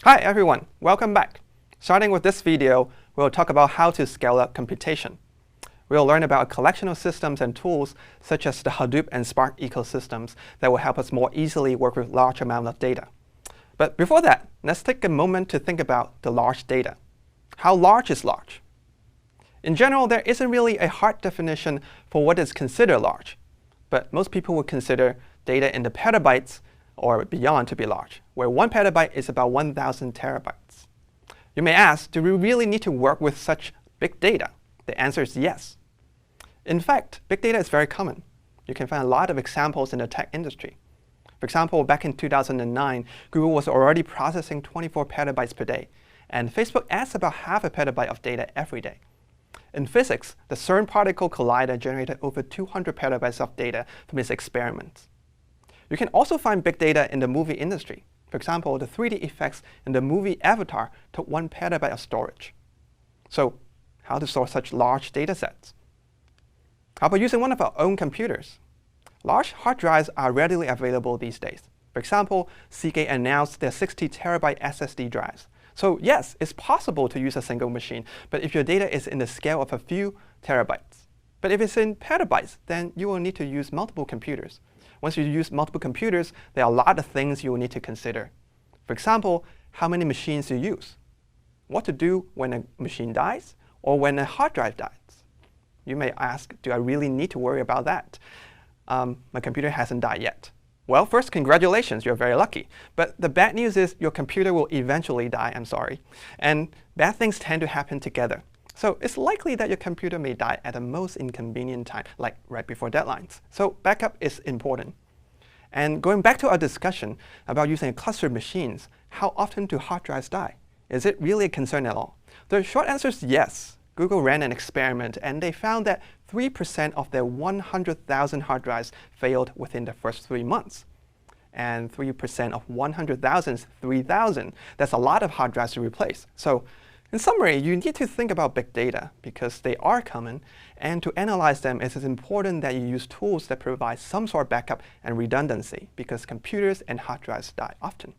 Hi everyone, welcome back. Starting with this video, we'll talk about how to scale up computation. We'll learn about a collection of systems and tools such as the Hadoop and Spark ecosystems that will help us more easily work with large amounts of data. But before that, let's take a moment to think about the large data. How large is large? In general, there isn't really a hard definition for what is considered large, but most people would consider data in the petabytes or beyond to be large, where 1 petabyte is about 1,000 terabytes. You may ask, do we really need to work with such big data? The answer is yes. In fact, big data is very common. You can find a lot of examples in the tech industry. For example, back in 2009, Google was already processing 24 petabytes per day, and Facebook adds about half a petabyte of data every day. In physics, the CERN particle collider generated over 200 petabytes of data from its experiments. You can also find big data in the movie industry. For example, the 3D effects in the movie Avatar took 1 petabyte of storage. So how to store such large data sets? How about using one of our own computers? Large hard drives are readily available these days. For example, Seagate announced their 60 terabyte SSD drives. So yes, it's possible to use a single machine, but if your data is in the scale of a few terabytes. But if it's in petabytes, then you will need to use multiple computers. Once you use multiple computers, there are a lot of things you will need to consider. For example, how many machines you use, what to do when a machine dies, or when a hard drive dies. You may ask, do I really need to worry about that? My computer hasn't died yet. Well, first, congratulations, you're very lucky. But the bad news is your computer will eventually die, I'm sorry. And bad things tend to happen together. So it's likely that your computer may die at the most inconvenient time, like right before deadlines. So backup is important. And going back to our discussion about using clustered machines, how often do hard drives die? Is it really a concern at all? The short answer is yes. Google ran an experiment, and they found that 3% of their 100,000 hard drives failed within the first 3 months. And 3% of 100,000 is 3,000. That's a lot of hard drives to replace. So in summary, you need to think about big data because they are common. And to analyze them, it is important that you use tools that provide some sort of backup and redundancy because computers and hard drives die often.